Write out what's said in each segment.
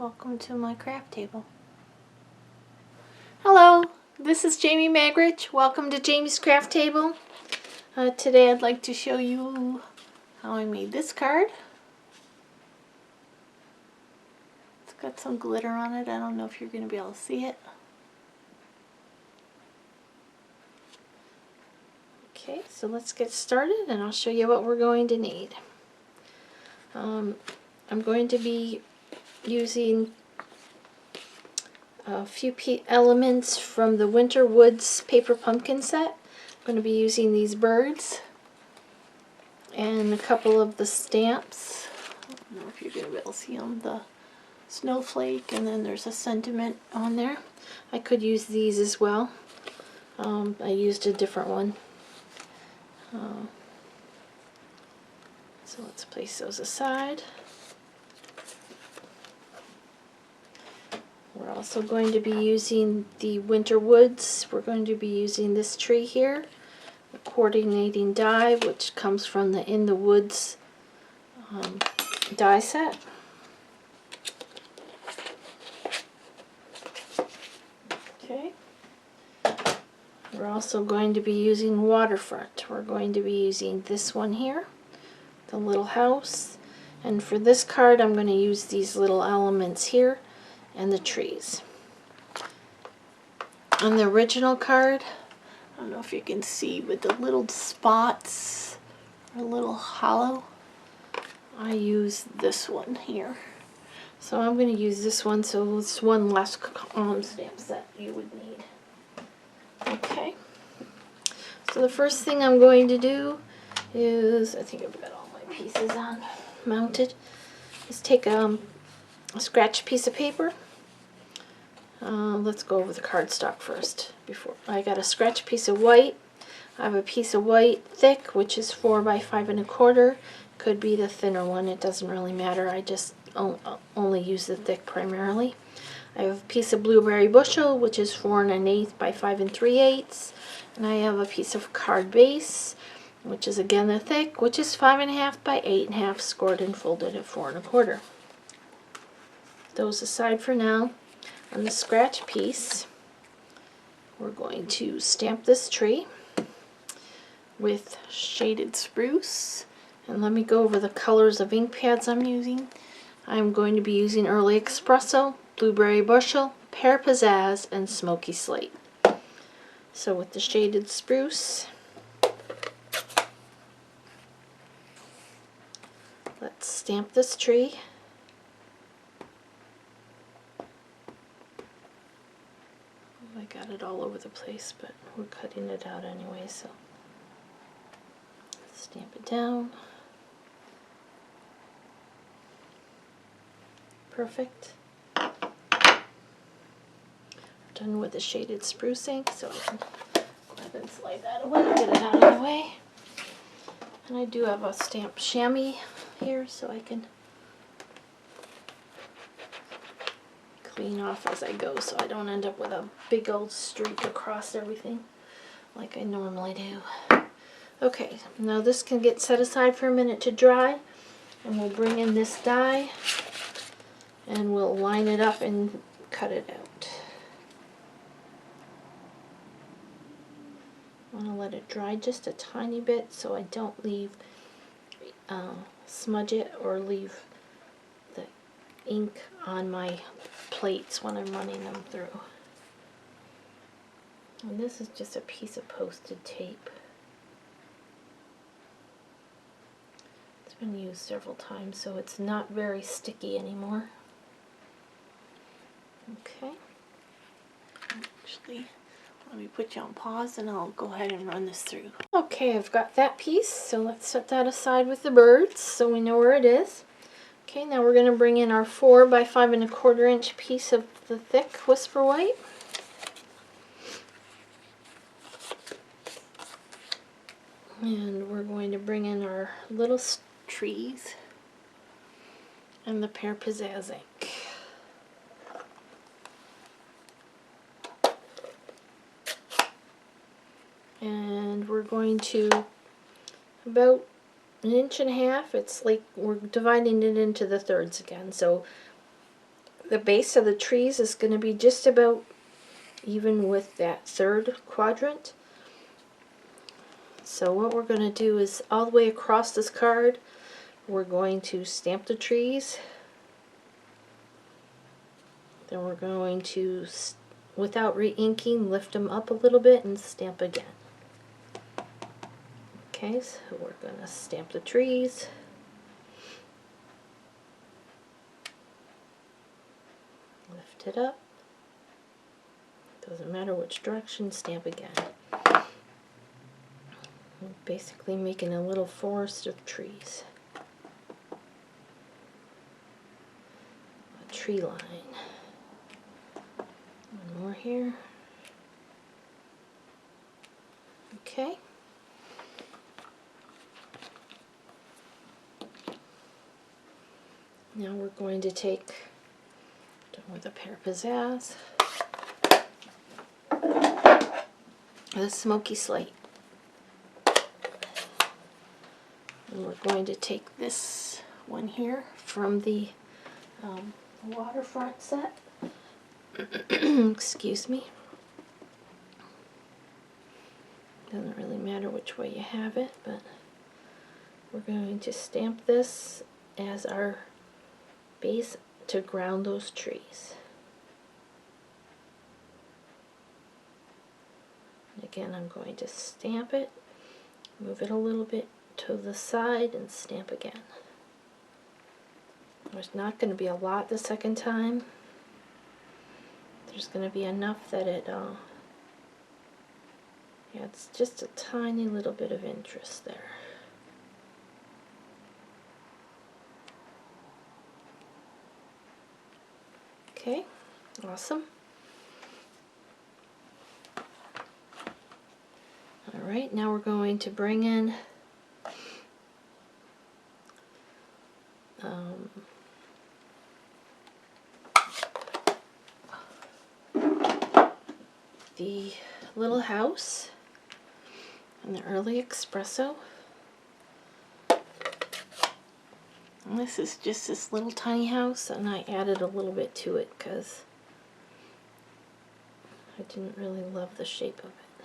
Welcome to my craft table. Hello, this is Jamie Magrich. Welcome to Jamie's Craft Table. Today I'd like to show you how I made this card. It's got some glitter on it. I don't know if you're going to be able to see it. Okay, so let's get started and I'll show you what we're going to need. I'm going to be using a few elements from the Winter Woods paper pumpkin set. I'm going to be using these birds and a couple of the stamps. I don't know if you're going to be able to see them. The snowflake, and then there's a sentiment on there. I could use these as well. I used a different one. So let's place those aside. We're also going to be using the Winter Woods. We're going to be using this tree here, a coordinating die, which comes from the In the Woods die set. Okay. We're also going to be using Waterfront. We're going to be using this one here, the little house. And for this card, I'm going to use these little elements here and the trees. On the original card, I don't know if you can see, but the little spots are a little hollow. I use this one here. So I'm going to use this one, so it's one less stamp set you would need. Okay. So the first thing I'm going to do is, I think I've got all my pieces on mounted, is take a scratch piece of paper. Let's go over the cardstock first. Before I got a scratch piece of white. I have a piece of white thick, which is 4 by 5 1/4. Could be the thinner one. It doesn't really matter. I just only use the thick primarily. I have a piece of blueberry bushel, which is 4 1/8 by 5 3/8, and I have a piece of card base, which is again the thick, which is 5 1/2 by 8 1/2, scored and folded at 4 1/4. Those aside for now. On the scratch piece, we're going to stamp this tree with shaded spruce. And let me go over the colors of ink pads I'm using. I'm going to be using Early Espresso, Blueberry Bushel, Pear Pizzazz, and Smoky Slate. So with the shaded spruce, let's stamp this tree. I got it all over the place, but we're cutting it out anyway, so stamp it down. Perfect. Done with the shaded spruce ink, so I can go ahead and slide that away, get it out of the way. And I do have a stamped chamois here, so I can clean off as I go, so I don't end up with a big old streak across everything like I normally do. Okay, now this can get set aside for a minute to dry, and we'll bring in this die and we'll line it up and cut it out. I want to let it dry just a tiny bit so I don't leave smudge it or leave the ink on my plates when I'm running them through. And this is just a piece of posted tape. It's been used several times, so it's not very sticky anymore. Okay. Actually, let me put you on pause and I'll go ahead and run this through. Okay, I've got that piece, so let's set that aside with the birds so we know where it is. Okay, now we're going to bring in our 4 by 5 1/4 inch piece of the thick Whisper White. And we're going to bring in our little trees and the Pear Pizzazz ink. And we're going to, about 1.5 inches, it's like we're dividing it into the thirds again. So the base of the trees is going to be just about even with that third quadrant. So what we're going to do is all the way across this card, we're going to stamp the trees. Then we're going to, without re-inking, lift them up a little bit and stamp again. Okay, so we're going to stamp the trees. Lift it up. Doesn't matter which direction, stamp again. We're basically making a little forest of trees. A tree line. One more here. Okay. Now we're going to take, with a pair of pizzazz, the smoky slate. And we're going to take this one here from the Waterfront set. Excuse me. Doesn't really matter which way you have it, but we're going to stamp this as our base to ground those trees. And again, I'm going to stamp it, move it a little bit to the side, and stamp again. There's not going to be a lot the second time. There's going to be enough that it yeah, it's just a tiny little bit of interest there. Okay, awesome. Alright, now we're going to bring in the little house and the early espresso. And this is just this little tiny house, and I added a little bit to it because I didn't really love the shape of it.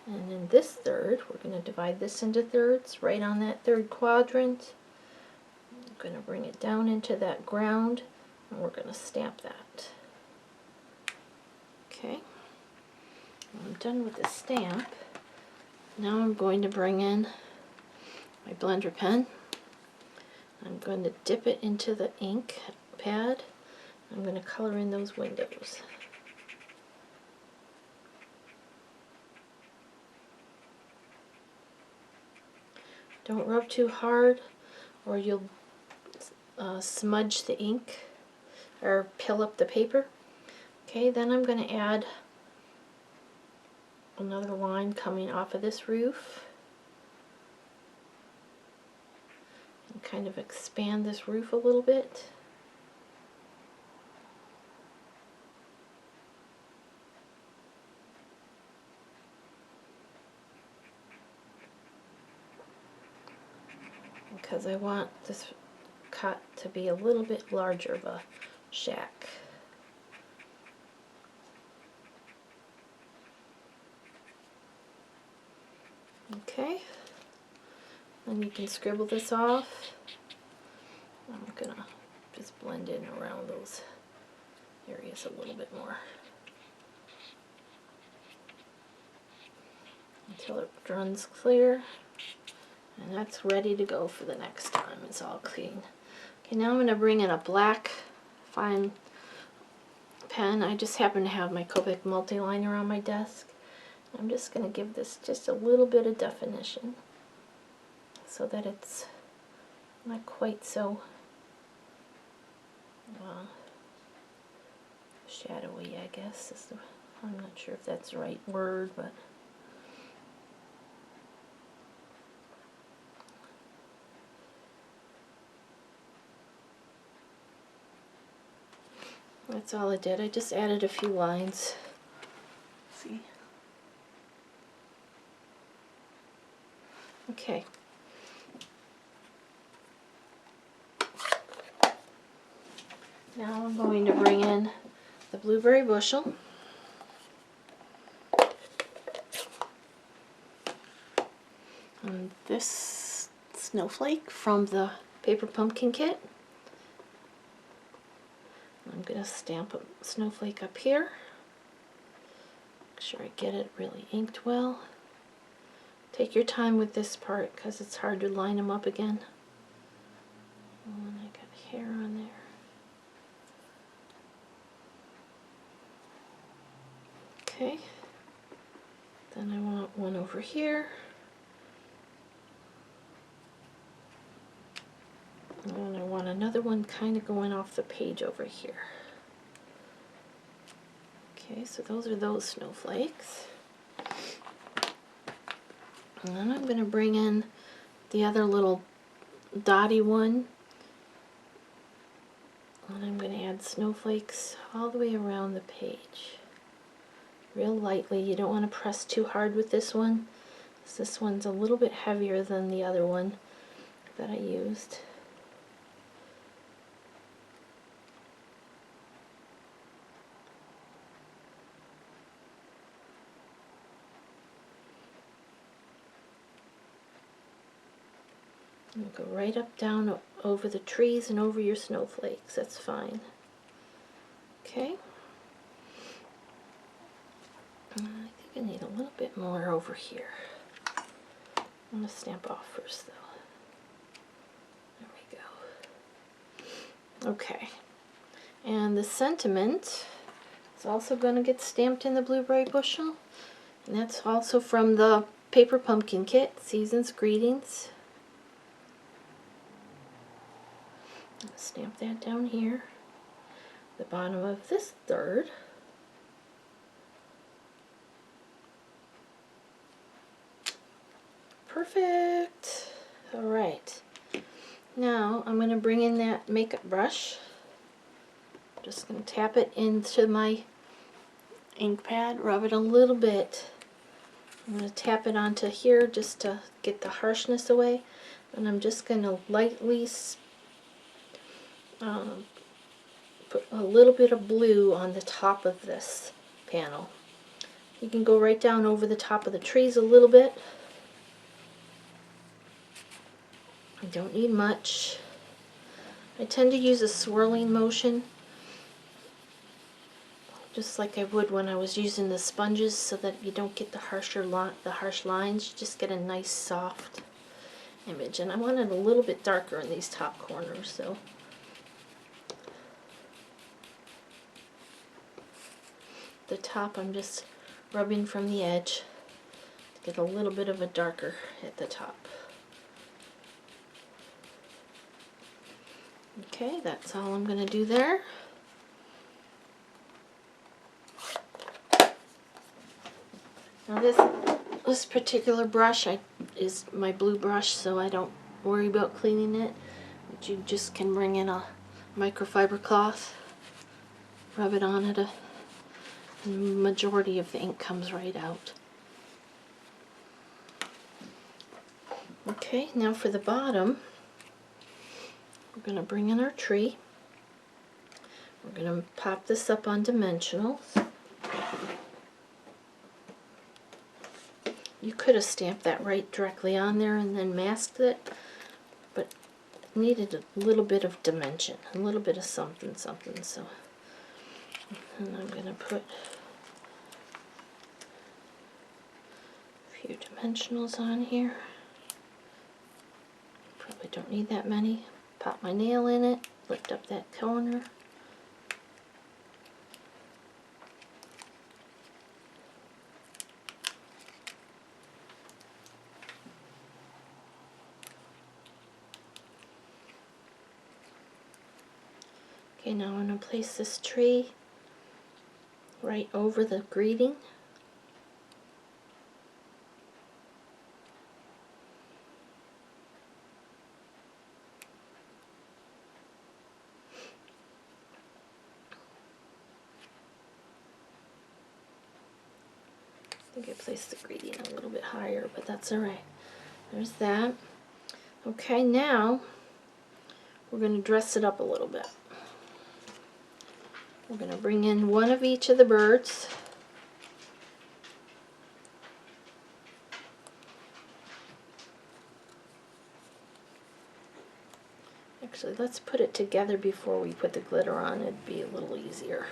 And in this third, we're going to divide this into thirds right on that third quadrant. I'm going to bring it down into that ground, and we're going to stamp that. Okay, I'm done with the stamp. Now I'm going to bring in my blender pen. I'm going to dip it into the ink pad. I'm going to color in those windows. Don't rub too hard or you'll smudge the ink or pill up the paper. Okay, then I'm going to add another line coming off of this roof and kind of expand this roof a little bit. Because I want this cut to be a little bit larger of a shack. Okay, then you can scribble this off. I'm gonna just blend in around those areas a little bit more until it runs clear, and that's ready to go for the next time. It's all clean. Okay, now I'm going to bring in a black fine pen. I just happen to have my Copic multi-liner on my desk. I'm just going to give this just a little bit of definition so that it's not quite so shadowy, I guess. I'm not sure if that's the right word, but that's all I did. I just added a few lines. See? Okay. Now I'm going to bring in the blueberry bushel. And this snowflake from the paper pumpkin kit. I'm going to stamp a snowflake up here. Make sure I get it really inked well. Take your time with this part because it's hard to line them up again. And I got hair on there. Okay. Then I want one over here. And I want another one kind of going off the page over here. Okay, so those are those snowflakes. And then I'm going to bring in the other little dotty one. And I'm going to add snowflakes all the way around the page. Real lightly. You don't want to press too hard with this one. This one's a little bit heavier than the other one that I used. And go right up down over the trees and over your snowflakes. That's fine. Okay. I think I need a little bit more over here. I'm going to stamp off first though. There we go. Okay. And the sentiment is also going to get stamped in the blueberry bushel. And that's also from the paper pumpkin kit, Season's Greetings. Stamp that down here, the bottom of this third. Perfect. All right. Now I'm going to bring in that makeup brush. I'm just going to tap it into my ink pad, rub it a little bit. I'm going to tap it onto here just to get the harshness away. And I'm just going to lightly put a little bit of blue on the top of this panel. You can go right down over the top of the trees a little bit. I don't need much. I tend to use a swirling motion, just like I would when I was using the sponges, so that you don't get the harsh lines. You just get a nice soft image. And I want it a little bit darker in these top corners, so the top I'm just rubbing from the edge to get a little bit of a darker at the top. Okay, that's all I'm going to do there. Now this particular brush is my blue brush, so I don't worry about cleaning it. But you just can bring in a microfiber cloth, rub it on it, and the majority of the ink comes right out. Okay, now for the bottom, we're going to bring in our tree. We're going to pop this up on dimensionals. You could have stamped that right directly on there and then masked it, but it needed a little bit of dimension, a little bit of something, so. And I'm going to put a few dimensionals on here. Probably don't need that many. Pop my nail in it, lift up that corner. Okay, now I'm going to place this tree right over the greeting. I think I placed the greeting a little bit higher, but that's alright. There's that. Okay, now we're going to dress it up a little bit. We're going to bring in one of each of the birds. Actually, let's put it together before we put the glitter on. It'd be a little easier.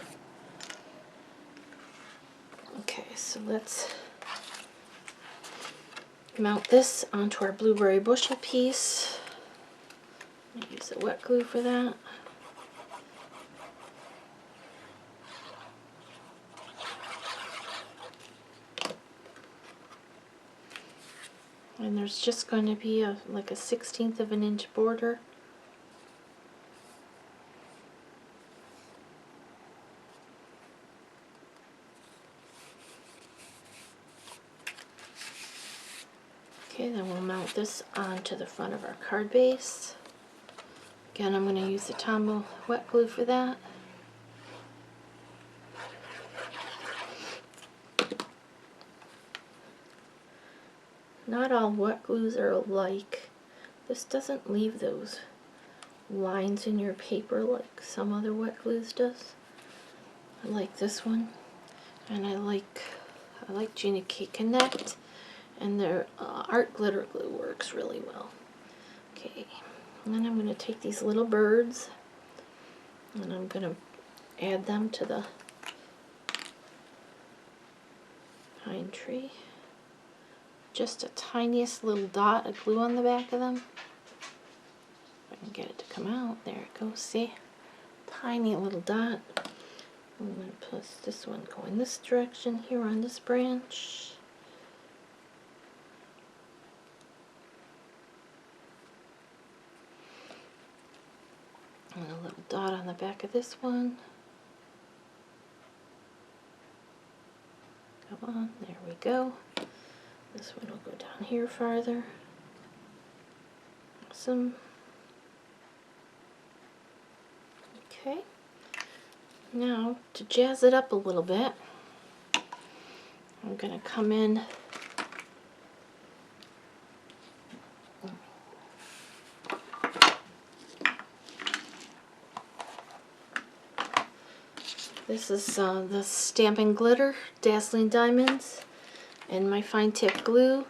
Okay, so let's mount this onto our blueberry bushel piece. Use the wet glue for that. And there's just going to be like a 1/16 of an inch border. Okay, then we'll mount this onto the front of our card base. Again, I'm going to use the Tombow wet glue for that. Not all wet glues are alike. This doesn't leave those lines in your paper like some other wet glues does. I like this one, and I like Gina K Connect, and their art glitter glue works really well. Okay, and then I'm going to take these little birds and I'm going to add them to the pine tree. Just a tiniest little dot of glue on the back of them. If I can get it to come out. There it goes, see? Tiny little dot. I'm going to place this one going this direction here on this branch. And a little dot on the back of this one. Come on, there we go. This one will go down here farther. Awesome. Okay. Now, to jazz it up a little bit, I'm going to come in this is the Stampin' Glitter Dazzling Diamonds and my fine tip glue.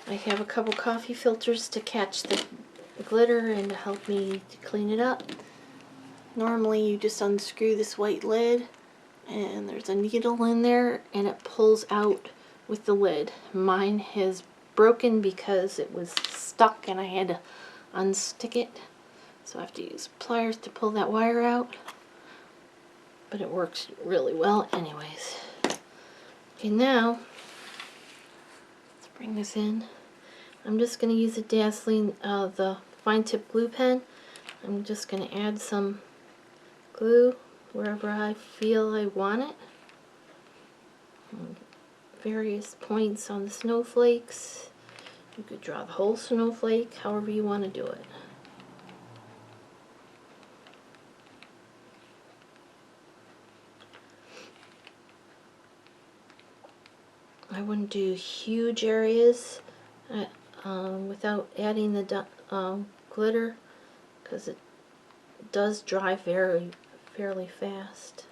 I have a couple coffee filters to catch the glitter and to help me to clean it up. Normally you just unscrew this white lid and there's a needle in there and it pulls out with the lid. Mine has broken because it was stuck and I had to unstick it. So I have to use pliers to pull that wire out. But it works really well anyways. Okay, now let's bring this in. I'm just going to use the fine tip glue pen. I'm just going to add some glue wherever I feel I want it. Various points on the snowflakes. You could draw the whole snowflake, however you want to do it. I wouldn't do huge areas without adding the glitter, because it does dry fairly fast.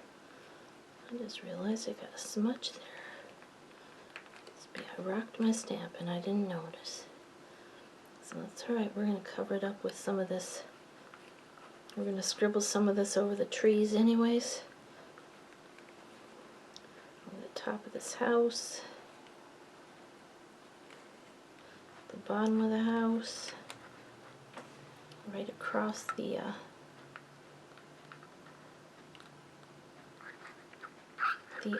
I just realized I got a smudge there. I rocked my stamp and I didn't notice. So that's alright, we're going to cover it up with some of this. We're going to scribble some of this over the trees anyways. On the top of this house. The bottom of the house. Right across the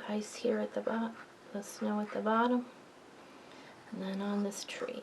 ice here at the bottom, the snow at the bottom, and then on this tree.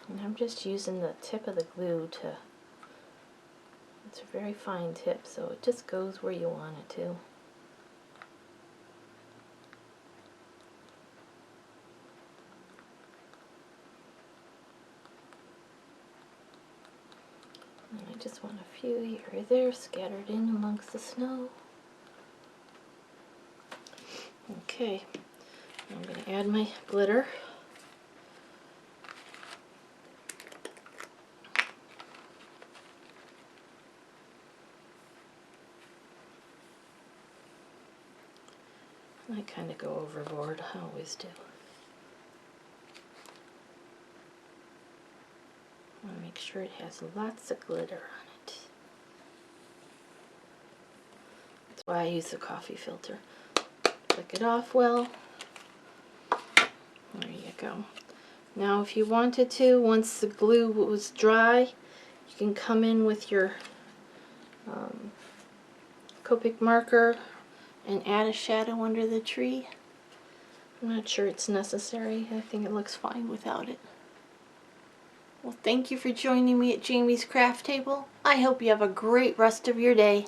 And I'm just using the tip of the glue to, it's a very fine tip, so it just goes where you want it to. just want a few here or there scattered in amongst the snow. Okay, I'm going to add my glitter. I kind of go overboard, I always do. I want to make sure it has lots of glitter on it. That's why I use the coffee filter. Flick it off well. There you go. Now if you wanted to, once the glue was dry, you can come in with your Copic marker and add a shadow under the tree. I'm not sure it's necessary. I think it looks fine without it. Well, thank you for joining me at Jamie's Craft Table. I hope you have a great rest of your day.